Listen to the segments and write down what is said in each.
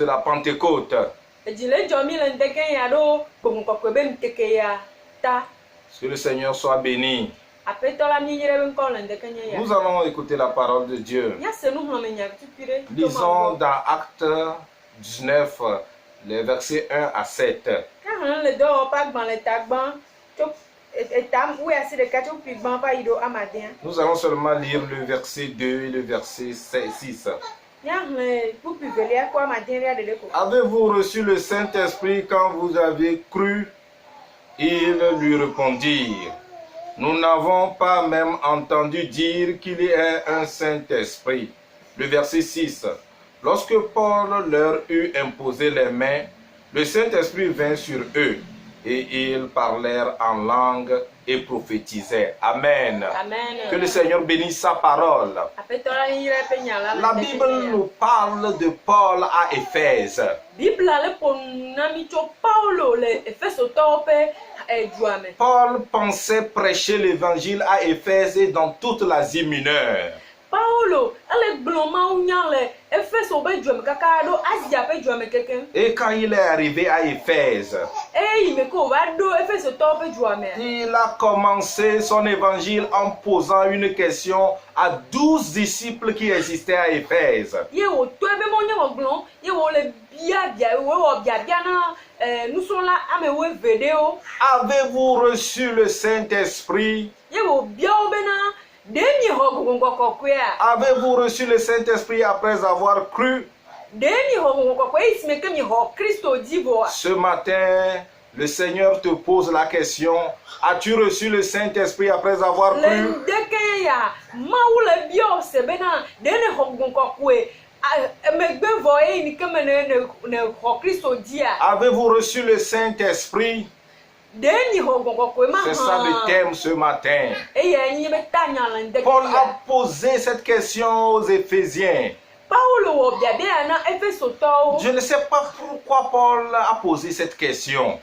de la Pentecôte. Que le Seigneur soit béni. Nous allons écouter la parole de Dieu. Lisons dans Actes 19, les versets 1 à 7. Nous allons seulement lire le verset 2 et le verset 6. Avez-vous reçu le Saint-Esprit quand vous avez cru? Ils lui répondirent: nous n'avons pas même entendu dire qu'il y ait un Saint-Esprit. Le verset 6. Lorsque Paul leur eut imposé les mains, le Saint-Esprit vint sur eux, et ils parlèrent en langue et prophétisaient. Amen. Amen. Que le Seigneur bénisse sa parole. La Bible nous parle de Paul à Éphèse. Paul pensait prêcher l'évangile à Éphèse et dans toute l'Asie mineure. Et quand il est arrivé à Éphèse, il a commencé son évangile en posant une question à 12 disciples qui existaient à Éphèse. Avez-vous reçu le Saint-Esprit? Avez-vous reçu le Saint-Esprit après avoir cru? Ce matin, le Seigneur te pose la question: as-tu reçu le Saint-Esprit après avoir cru? Avez-vous reçu le Saint-Esprit? C'est ça le thème ce matin. Paul a posé cette question aux Éphésiens. Je ne sais pas pourquoi Paul a posé cette question.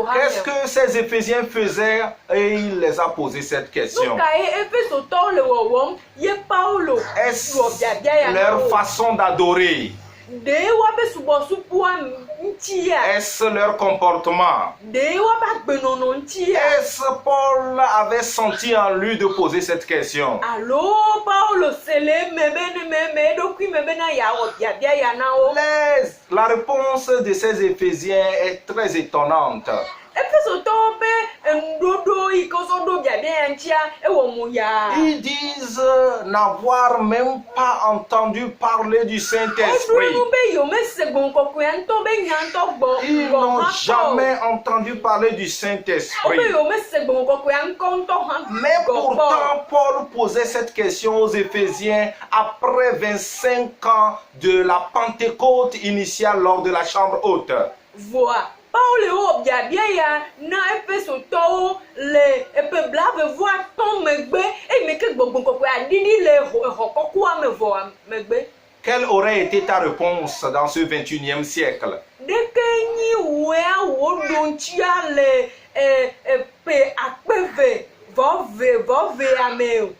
Qu'est-ce que ces Éphésiens faisaient et il les a posé cette question? Est-ce leur façon d'adorer? Est-ce leur comportement? Est-ce Paul avait senti en lui de poser cette question? La réponse de ces Éphésiens est très étonnante. Ils disent n'avoir même pas entendu parler du Saint-Esprit. Ils n'ont jamais entendu parler du Saint-Esprit. Mais pourtant, Paul posait cette question aux Éphésiens après 25 ans de la Pentecôte initiale lors de la chambre haute. Quelle aurait été ta réponse dans ce 21e siècle?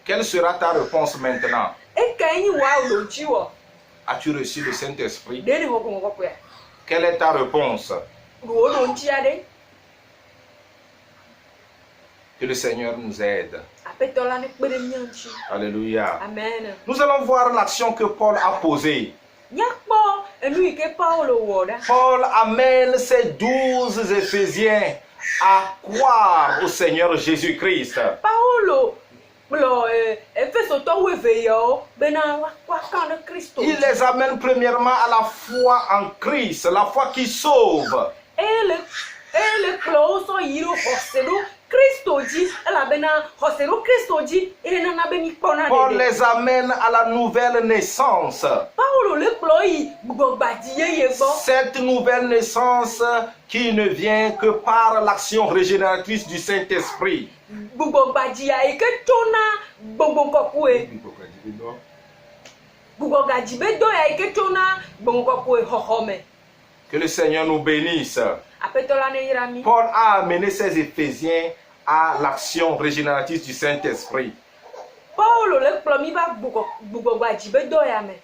Quelle sera ta réponse maintenant? As-tu reçu le Saint-Esprit? Quelle est ta réponse? Que le Seigneur nous aide. Alléluia. Amen. Nous allons voir l'action que Paul a posée. Paul amène ces 12 Éphésiens à croire au Seigneur Jésus-Christ. Il les amène premièrement à la foi en Christ, la foi qui sauve. Paul les amène à la nouvelle naissance. Cette nouvelle naissance qui ne vient que par l'action régénératrice du Saint-Esprit. Que le Seigneur nous bénisse. Paul a amené ses Éphésiens à l'action régénératrice du Saint-Esprit. Paulo le kplɔ mi va gbugbɔgba dzi be dɔ ya me.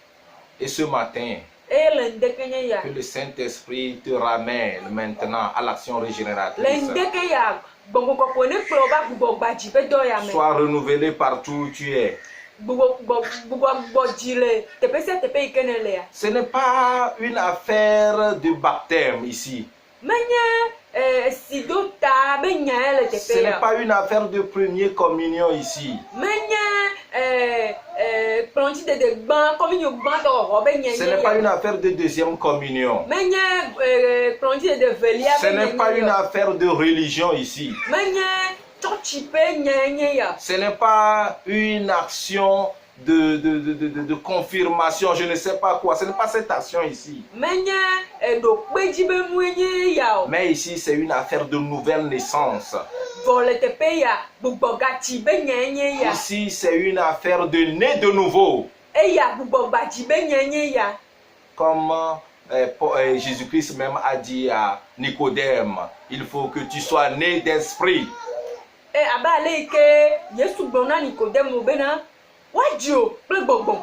Et ce matin, Eye le ŋdeke nye ya. que le Saint-Esprit te ramène maintenant à l'action Le régénératrice. ŋdeke ya gbɔgbɔ kɔkɔe ne kplɔ va gbugbɔgba dzi be dɔ ya me. Sois renouvelé partout où tu es. Gbugbɔ dzi le teƒe sia teƒe yi ke ne le ya. Ce n'est pas une affaire de baptême ici. Menye si do ta be nya ye le Ce teƒe n'est ya. pas une affaire de première communion ici. Menye kplɔŋtsi dede gbã kɔminyo gbãtɔ xɔ be nye Ce n'est pas une affaire de deuxième communion. Menye kplɔŋtsi dede velia Ce be n'est pas une nye. affaire de religion ici. Menye tsɔtsi ƒe nye ya. Ce n'est pas une action de confirmation, je ne sais pas quoi. Ce n'est pas cette action ici. Menye ɖokpe dzi be nue nye ya o. Mais ici, c'est une affaire de nouvelle naissance. Vɔ le teƒe ya gbugbɔgatsi be nye ya. Ici, c'est une affaire de né de nouveau. Eya gbugbɔgbadzi be nye ya. Comme Jésus-Christ même a dit à Nicodème, il faut que tu sois né d'esprit. Abe ale yi ke Yesu gblɔ na Nikodemo bena woadzi o kple gbɔgbɔ.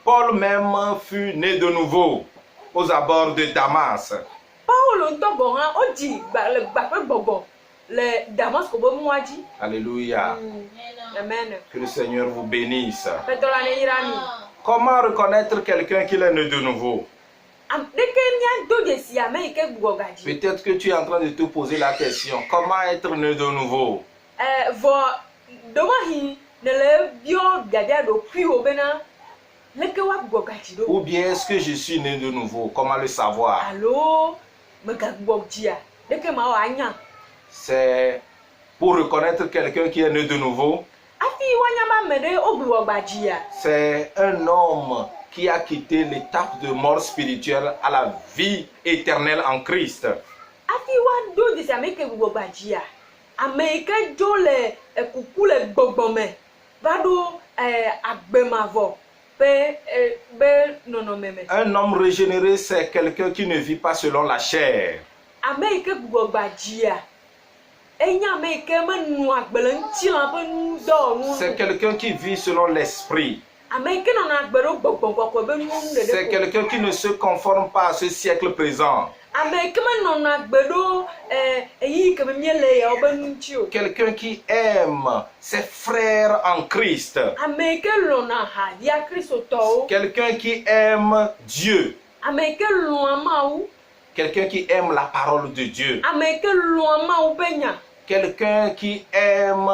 Paul même fut né de nouveau aux abords de Damas. Paulo ŋutɔ gɔ hã wodzi le gbaƒe gbɔgbɔ le Damasko be mɔa dzi. Alléluia. Amen. Que le Seigneur vous bénisse. Petɔ la ne yra mi. Comment reconnaître quelqu'un qui est né de nouveau? Ɖeke míado dzesi ame yi ke gbugbɔgadzi. Peut-être que tu es en train de te poser la question, comment être né de nouveau? Vɔ domahi ne le biɔ biabia ɖokuiwo bena leke woagbugbɔgadzi ɖo. Ou bien est-ce que je suis né de nouveau? Comment le savoir? Alo megagbugbɔdzia ɖeke ma wɔ anya. C'est pour reconnaître quelqu'un qui est né de nouveau. Afi woanya be ame ɖe wogbugbɔgbadzia. C'est un homme qui a quitté l'étape de mort spirituelle à la vie éternelle en Christ. Afi woado dzesi ame yi ke gbugbɔgbadzia. Ame yi ke dzo le kuku le gbɔgbɔ me va ɖo agbemavɔ be nɔnɔme me. Un homme régénéré, c'est quelqu'un qui ne vit pas selon la chair. Ame yi ke gbugbɔgbadzia enye ame yi ke menu agbe le ŋutilã ƒe nudɔwɔnu. C'est quelqu'un qui vit selon l'esprit. Ame yi ke nɔna agbe ɖo gbɔgbɔ kɔkɔe be nu ɖeɖe C'est ko. quelqu'un qui ne se conforme pas à ce siècle présent. Ame yi ke menɔna agbe ɖo eyi ke me míele ya wobe nu ŋuti o. Quelqu'un qui aime ses frères en Christ. Ame yi ke lɔ̃na havia kristotɔwo. Quelqu'un qui aime Dieu. Ame yi ke lɔ̃a Mawu. Quelqu'un qui aime la parole de Dieu. Ame yi ke lɔ̃a Mawu ƒe nya. Quelqu'un qui aime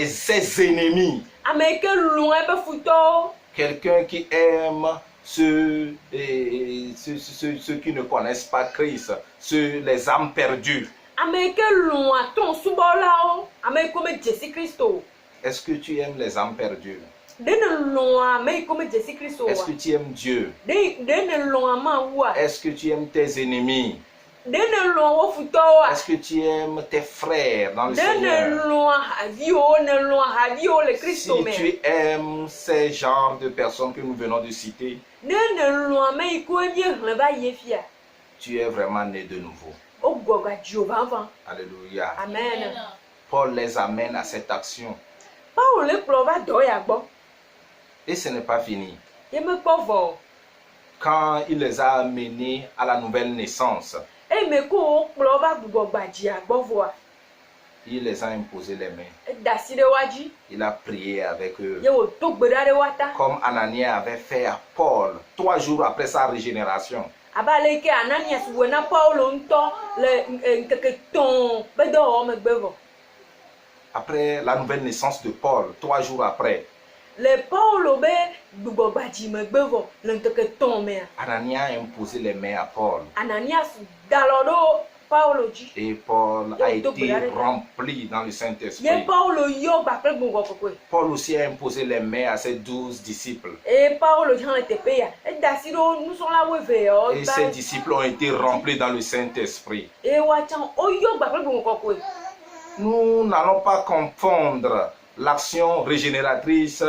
ses ennemis. Ame yi ke lɔ̃a eƒe futɔwo. Quelqu'un qui aime ceux qui ne connaissent pas Christ, les âmes perdues. Ame yi ke lɔ̃a trɔ̃subɔlawo. Ame yi ke medze si Kristo o. Est-ce que tu aimes les âmes perdues? Ɖe ne lɔ̃a ame yi ke medze si Kristo Est-ce oa. que tu aimes Dieu? Ɖe ne lɔ̃a Mawua. Est-ce que tu aimes tes ennemis? Ɖe ne lɔ̃a wo futɔwoa. Est-ce que tu aimes tes frères dans le Ɖe ne Seigneur? lɔ̃a haviwo le Kristo Si me. tu aimes ces genres de personnes que nous venons de citer, Ɖe ne lɔ̃a ame yi ke míehlẽ va yi fia. tu es vraiment né de nouveau. Wogbɔgadzi o vavã. Alléluia. Amen. Paul les amène à cette action. Paulo le kplɔ va dɔ ya gbɔ. Et ce n'est pas fini. Ye mekpɔ vɔ o. Quand il les a amenés à la nouvelle naissance, Eme ko wokplɔ va gbugbɔgbadzia gbɔ vɔa. il les a imposé les mains. Eda asi ɖe wa dzi. Il a prié avec eux. Ye wòdo gbe ɖa ɖe wa ta. Comme Anania avait fait à Paul 3 jours après sa régénération. Abe ale yi ke Ananias wɔ na Paulo ŋutɔ le ŋkeke tɔ̃ be dɔwɔwɔ megbe vɔ. Après la nouvelle naissance de Paul, 3 jours après, Le Paulo be gbugbɔgbadzi megbe vɔ le ŋkeke tɔ̃ mea. Anania a imposé les mains à Paul. Ananias dalɔ ɖo Paulo dzi. Et Paul a été rempli dans le Ye Saint-Esprit. Paulo yɔ gba kple gbɔgbɔ kɔkɔe. Paul aussi a imposé les mains à ses 12 disciples. Eye Paulo hã le teƒe ya. Eda asi ɖo nusrɔ̃lawo eve yawo. Et ces disciples ont été remplis dans le Saint-Esprit. Eye woatsã woyɔ gba kple gbɔgbɔ kɔkɔe. Nous n'allons pas confondre l'action régénératrice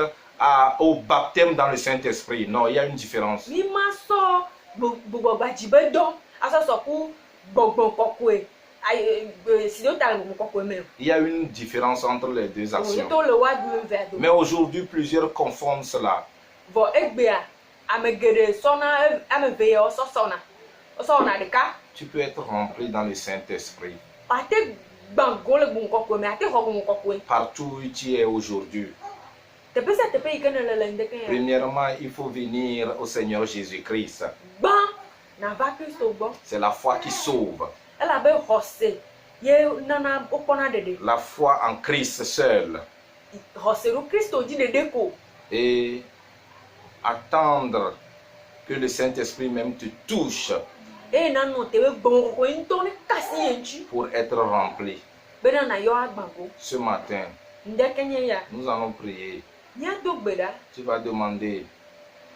au baptême dans le Saint-Esprit. Non, il y a une différence. Mi ma sɔ gbugbɔgbadzi be dɔ asɔsɔ ku gbɔgbɔ kɔkɔe Il y a une différence entre les deux actions. to le wa du ve do Mais aujourd'hui, plusieurs confondent cela. vo egbea amegede sona ameve yo sona de ka Tu peux être rempli dans le Saint-Esprit ate bango le bu kokwe me ate ho bu kokwe partout où tu es aujourd'hui. te pesa te pe ikene le ndeke ya Premièrement, il faut venir au Seigneur Jésus-Christ. ba na va Kristo bo C'est la foi qui sauve. ela be hose ye nana okona dede La foi en Christ seul. hose ru Kristo di dede ko Et attendre que le Saint-Esprit même te touche e na no te be bon ko into ne kasi yenchi pour être rempli. be na yo agbango Ce matin, ndeke nye ya nous allons prier. nya do gbeda Tu vas demander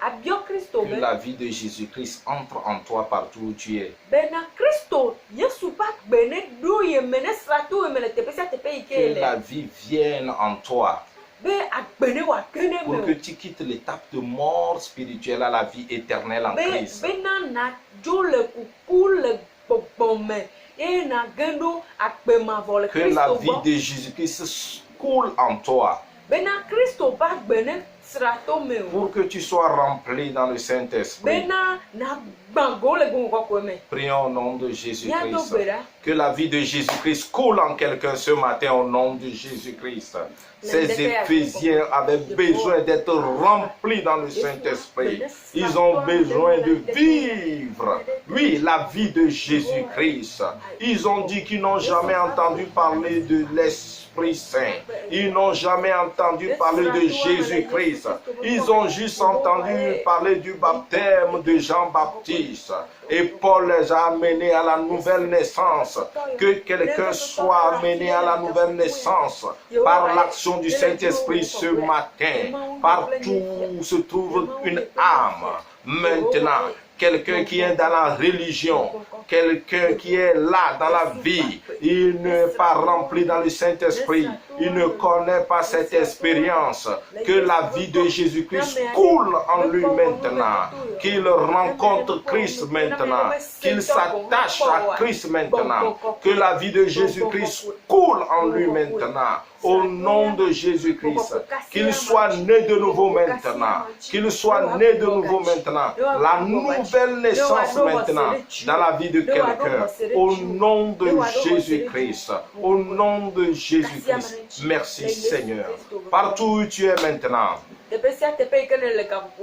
abio Kristo que be la vie de Jésus-Christ entre en toi partout où tu es. be na Kristo Yesu pa gbene do ye mene strato ye mene te pesa te pe Que ikele la vie vienne en toi be agbene wa kene pour que me tu quittes l'étape de mort spirituelle à la vie éternelle en Christ. be na jo le kuku le gbogbomme e na gendo agbema vo le Que la Kristo vie bo de Jésus-Christ coule en toi be na Kristo pa gbene strato me o pour que tu sois rempli dans le be Saint-Esprit. na gbango le gun ko me Prions au nom de nya do Jésus-Christ. gbeda Que la vie de Jésus-Christ coule en quelqu'un ce matin au nom de Jésus-Christ. Ces Éphésiens avaient besoin d'être remplis dans le Saint-Esprit. Ils ont besoin de vivre, oui, la vie de Jésus-Christ. Ils ont dit qu'ils n'ont jamais entendu parler de l'Esprit Saint. Ils n'ont jamais entendu parler de Jésus-Christ. Ils ont juste entendu parler du baptême de Jean-Baptiste. Et Paul les a amenés à la nouvelle naissance. Que quelqu'un soit amené à la nouvelle naissance par l'action du Saint-Esprit ce matin. Partout où se trouve une âme. Maintenant, quelqu'un qui est dans la religion, quelqu'un qui est là dans la vie, il n'est pas rempli dans le Saint-Esprit, il ne connaît pas cette expérience, que la vie de Jésus-Christ coule en lui maintenant, qu'il rencontre Christ maintenant, qu'il s'attache à Christ maintenant, que la vie de Jésus-Christ coule en lui maintenant. Au nom de Jésus-Christ, qu'il soit né de nouveau maintenant, qu'il soit né de nouveau maintenant, la nouvelle naissance maintenant dans la vie de quelqu'un, au nom de Jésus-Christ, au nom de Jésus-Christ. Merci Seigneur. Partout où tu es maintenant,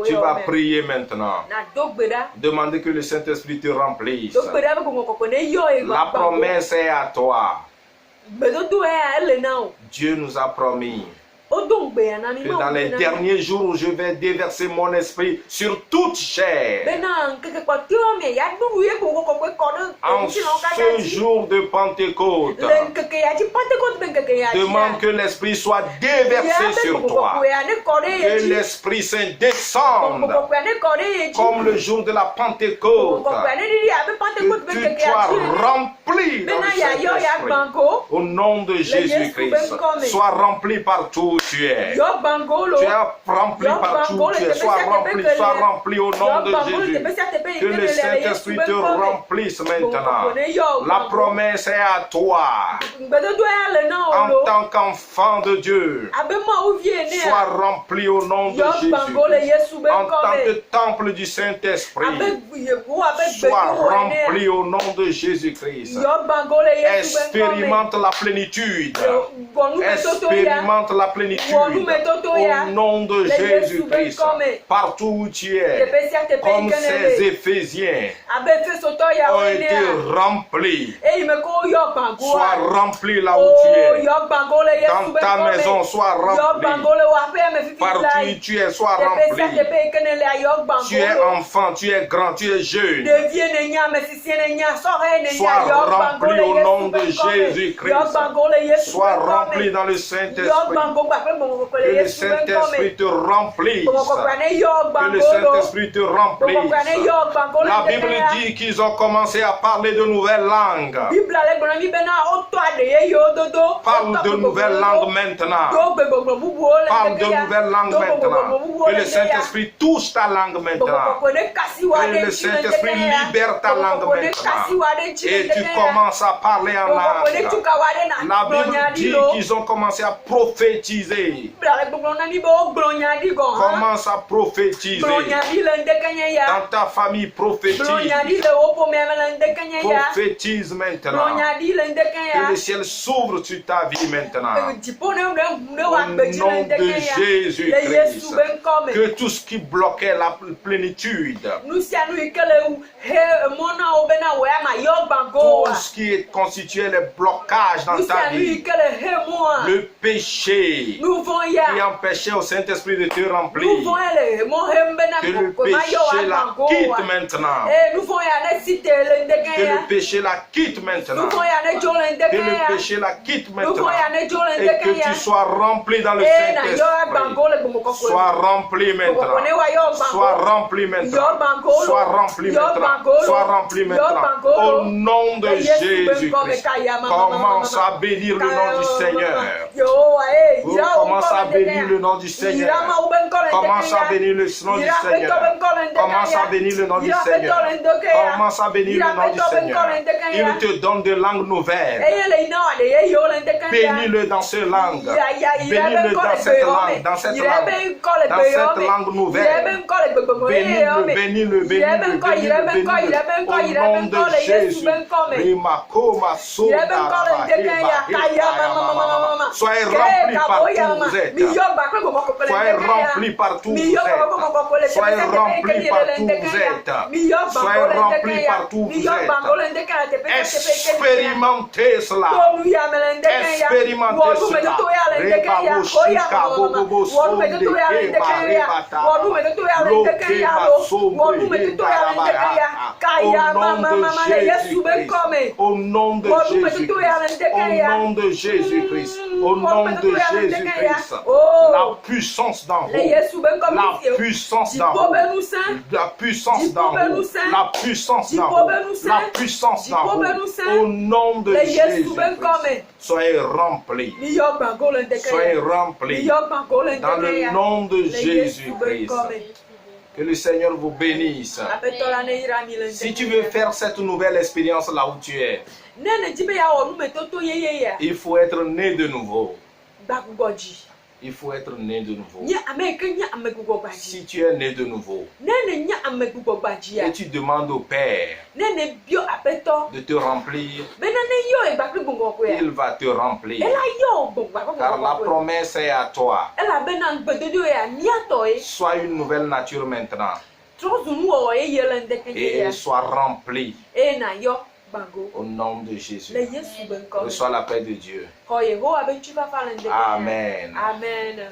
tu vas prier maintenant. Demander que le Saint-Esprit te remplisse. La promesse est à toi. Dieu nous a promis que dans les derniers jours, je vais déverser mon esprit sur toute chair. En ce jour de Pentecôte, demande que l'Esprit soit déversé sur toi. Que l'Esprit Saint descende comme le jour de la Pentecôte. Que tu sois rempli dans le Saint-Esprit. Au nom de Jésus-Christ, sois rempli partout où tu es. Tu es rempli partout où tu es. Sois rempli au nom de Jésus. Que le Saint-Esprit te remplisse maintenant. La promesse est à toi. En tant qu'enfant de Dieu, sois rempli au nom de Jésus. En tant que temple du Saint-Esprit, sois rempli au nom de Jésus-Christ. Expérimente la plénitude. Expérimente la plénitude au nom de Jésus-Christ. Partout où tu es, comme ces Éphésiens ont été remplis. Sois rempli là où tu es. Dans ta maison, sois rempli. Partout où tu es, sois rempli. Tu es enfant, tu es grand, tu es jeune. Sois rempli au nom de Jésus-Christ. Sois rempli dans le Saint-Esprit. Que le Saint-Esprit te remplisse. Que le Saint-Esprit te remplisse. La Bible dit qu'ils ont commencé à parler de nouvelles langues. Parle de nouvelles langues maintenant. Parle de nouvelles langues maintenant. Que le Saint-Esprit touche ta langue maintenant. Que le Saint-Esprit libère ta langue maintenant. Et tu commences à parler en langue. La Bible dit qu'ils ont commencé à prophétiser. Commence à prophétiser. Dans ta famille, prophétise. Prophétise maintenant. Que le ciel s'ouvre sur ta vie maintenant. Au nom de Jésus-Christ. Que tout ce qui bloquait la plénitude, tout ce qui constituait les blocages dans ta vie, le péché qui empêchait au Saint-Esprit de te remplir, que le péché la quitte maintenant. Que le péché la quitte maintenant. Que le péché la quitte maintenant. Et que tu sois rempli dans le Saint-Esprit. Sois rempli maintenant. Sois rempli maintenant. Sois rempli maintenant. Sois rempli maintenant. Au nom de Jésus-Christ. Commence à bénir le nom du Seigneur. Commence à bénir le nom du Seigneur. Commence à bénir le nom du Seigneur. Commence à bénir le nom du Seigneur. Commence à bénir le nom du Seigneur. Il te donne des langues nouvelles. Bénis-le dans ces langues. Bénis-le dans cette langue. Dans cette langue. Dans cette langue nouvelle. Bénis-le, bénis-le, bénis-le, bénis-le. Au nom de Jésus. Soyez remplis partout où vous êtes. Soyez remplis partout où vous êtes. Soyez remplis partout où vous êtes. Soyez remplis partout où vous êtes. Expérimentez cela. Expérimentez cela. Au nom de Jésus-Christ. Au nom de Jésus-Christ. Au nom de Jésus-Christ. La puissance d'en haut. La puissance d'en haut. La puissance d'en haut. La puissance d'en haut. La puissance d'en haut. Au nom de Jésus-Christ. Soyez remplis. Soyez remplis. Dans le nom de Jésus-Christ. Que le Seigneur vous bénisse. Si tu veux faire cette nouvelle expérience là où tu es, il faut être né de nouveau. Il faut être né de nouveau. Si tu es né de nouveau et tu demandes au Père de te remplir, il va te remplir. Car la promesse est à toi. Sois une nouvelle nature maintenant. Et sois rempli. Au nom de Jésus. Reçois la paix de Dieu. Amen. Amen.